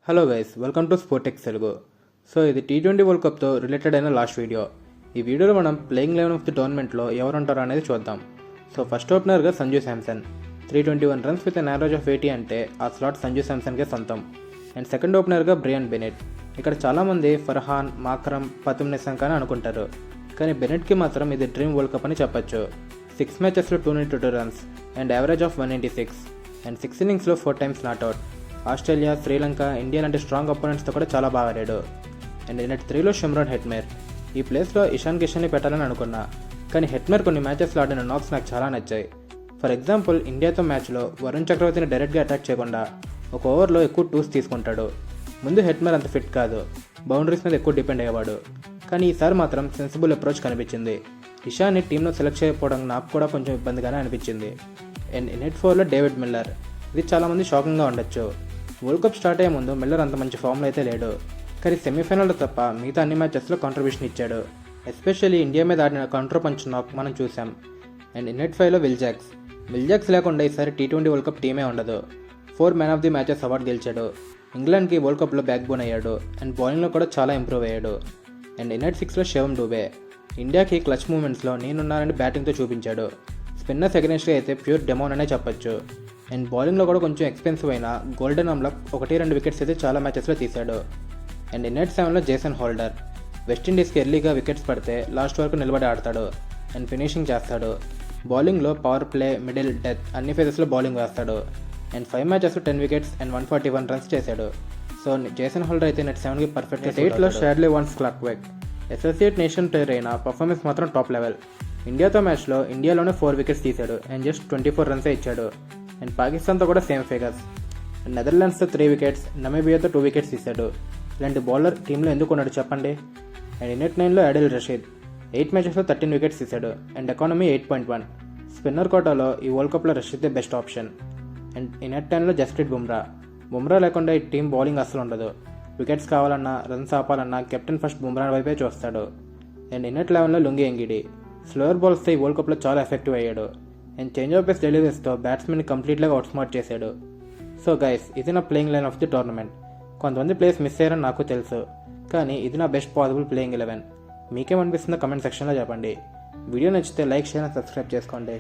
Hello guys, welcome to Sportex Telugu. So ఇది T20 world కప్తో related అయిన లాస్ట్ వీడియో. ఈ వీడియోలో మనం ప్లేయింగ్ 11 ఆఫ్ ది టోర్నమెంట్లో ఎవరు ఉంటారో అనేది చూద్దాం. సో ఫస్ట్ ఓపెనర్గా Sanju Samson 321 runs with an average of 80 అంటే ఆ స్లాట్ సంజు శాంసన్కే సొంతం. అండ్ సెకండ్ ఓపెనర్గా బ్రియన్ బెనెట్. ఇక్కడ చాలామంది ఫర్హాన్, మాక్రమ్, పతుమ్ నిసంక్ అని అనుకుంటారు, కానీ బెనెట్కి మాత్రం ఇది డ్రీమ్ వరల్డ్ కప్ అని చెప్పొచ్చు. 6 మ్యాచెస్లో 292 runs and average of 196 and 6 ఇన్నింగ్స్లో 4 times not out. Australia, Sri Lanka, India లాంటి స్ట్రాంగ్ అపోనెంట్స్తో కూడా చాలా బాగా ఆడాడు. అండ్ నెట్ 3లో షమ్రాన్ హెట్మేర్. ఈ ప్లేస్లో ఇషాన్ కిషన్ని పెట్టాలని అనుకున్నా, కానీ హెట్మేర్ కొన్ని మ్యాచెస్లో ఆడిన నాక్స్ నాకు చాలా నచ్చాయి. ఫర్ ఎగ్జాంపుల్, ఇండియాతో మ్యాచ్లో వరుణ్ చక్రవర్తిని డైరెక్ట్గా అటాక్ చేయకుండా ఒక ఓవర్లో ఎక్కువ టూస్ తీసుకుంటాడు. ముందు హెట్మేర్ అంత ఫిట్ కాదు, బౌండరీస్ మీద ఎక్కువ డిపెండ్ అయ్యేవాడు, కానీ ఈసారి మాత్రం సెన్సిబుల్ అప్రోచ్ కనిపించింది. ఇషాన్ని టీంలో సెలెక్ట్ చేయకపోవడం నాకు కూడా కొంచెం ఇబ్బందిగానే అనిపించింది. అండ్ నెట్ 4లో డేవిడ్ మిల్లర్. ఇది చాలామంది షాకింగ్గా ఉండొచ్చు. వరల్డ్ కప్ స్టార్ట్ అయ్యే ముందు మిల్లర్ అంత మంచి ఫామ్లో అయితే లేడు, కానీ సెమీఫైనల్లో తప్ప మిగతా అన్ని మ్యాచెస్లో కాంట్రిబ్యూషన్ ఇచ్చాడు. ఎస్పెషల్లీ ఇండియా మీద ఆడిన కౌంటర్ పంచ్ నాక్ మనం చూసాం. అండ్ నెట్ 5లో విల్ జాక్స్ లేకుండా ఈసారి T20 వరల్డ్ కప్ టీమే ఉండదు. 4 man of the matches award గెలిచాడు. ఇంగ్లాండ్కి వరల్డ్ కప్లో బ్యాక్ బోన్ అయ్యాడు అండ్ బౌలింగ్లో కూడా చాలా ఇంప్రూవ్ అయ్యాడు. అండ్ నెట్ 6లో శివం డూబే. ఇండియాకి క్లచ్ మూమెంట్స్లో నేనున్నానని బ్యాటింగ్తో చూపించాడు. స్పిన్నర్స్ అగెన్స్ట్గా అయితే ప్యూర్ డెమోన్ అనే చెప్పొచ్చు. అండ్ బౌలింగ్లో కూడా కొంచెం ఎక్స్పెన్సివ్ అయిన గోల్డెన్ అమ్లక్ 1-2 వికెట్స్ అయితే చాలా మ్యాచెస్లో తీశాడు. అండ్ నెట్ 7లో జేసన్ హోల్డర్. వెస్టిండీస్కి ఎర్లీగా వికెట్స్ పడితే లాస్ట్ వరకు నిలబడి ఆడతాడు అండ్ ఫినిషింగ్ చేస్తాడు. బౌలింగ్లో పవర్ ప్లే, మిడిల్, డెత్ అన్ని ఫేజెస్లో బౌలింగ్ వేస్తాడు. అండ్ 5 మ్యాచెస్లో 10 వికెట్స్ అండ్ 141 రన్స్ చేశాడు. సో జేసన్ హోల్డర్ అయితే నెట్ 7కి పర్ఫెక్ట్గా. 8లో షాడ్లీ వాన్ స్క్లార్క్వెక్. అసోసియేట్ నేషన్ ప్లేయర్ అయిన పర్ఫార్మెన్స్ మాత్రం టాప్ లెవెల్. ఇండియాతో మ్యాచ్లో ఇండియాలోనే 4 వికెట్స్ తీశాడు అండ్ జస్ట్ 24 రన్సే ఇచ్చాడు. అండ్ పాకిస్తాన్తో కూడా సేమ్ ఫిగర్స్. నెదర్లాండ్స్తో 3 వికెట్స్, నమీబియాతో 2 వికెట్స్ తీశాడు. ఇలాంటి బౌలర్ టీంలో ఎందుకు ఉన్నాడు చెప్పండి. అండ్ నెట్ 9లో ఆడిల్ రషీద్. 8 మ్యాచెస్లో 13 వికెట్స్ తీశాడు అండ్ ఎకానమీ 8.1. స్పిన్నర్ కోటాలో ఈ వరల్డ్ కప్లో రషీదే బెస్ట్ ఆప్షన్. అండ్ నెట్ 10లో జస్ప్రీత్ బుమ్రా లేకుండా ఈ టీం బౌలింగ్ అస్సలు ఉండదు. వికెట్స్ కావాలన్నా, రన్స్ ఆపాలన్నా కెప్టెన్ ఫస్ట్ బుమ్రా వైపే చూస్తాడు. అండ్ నెట్ 11లో లుంగి ఎంగిడి. స్లోయర్ బాల్స్తో ఈ వరల్డ్ కప్లో చాలా ఎఫెక్టివ్ అయ్యాడు. అండ్ చేంజ్ ఆఫ్ పేస్ డెలివరీస్తో బ్యాట్స్మెన్ని కంప్లీట్గా అవుట్స్మార్ట్ చేశాడు. సో గైస్, ఇది నా playing line of the tournament. కొంతమంది ప్లేయర్స్ మిస్ అయ్యారని నాకు తెలుసు, కానీ ఇది నా బెస్ట్ పాసిబుల్ ప్లేయింగ్ 11. మీకేమనిపిస్తుందో కమెంట్ సెక్షన్లో చెప్పండి. వీడియో నచ్చితే లైక్, షేర్ అండ్ సబ్స్క్రైబ్ చేసుకోండి.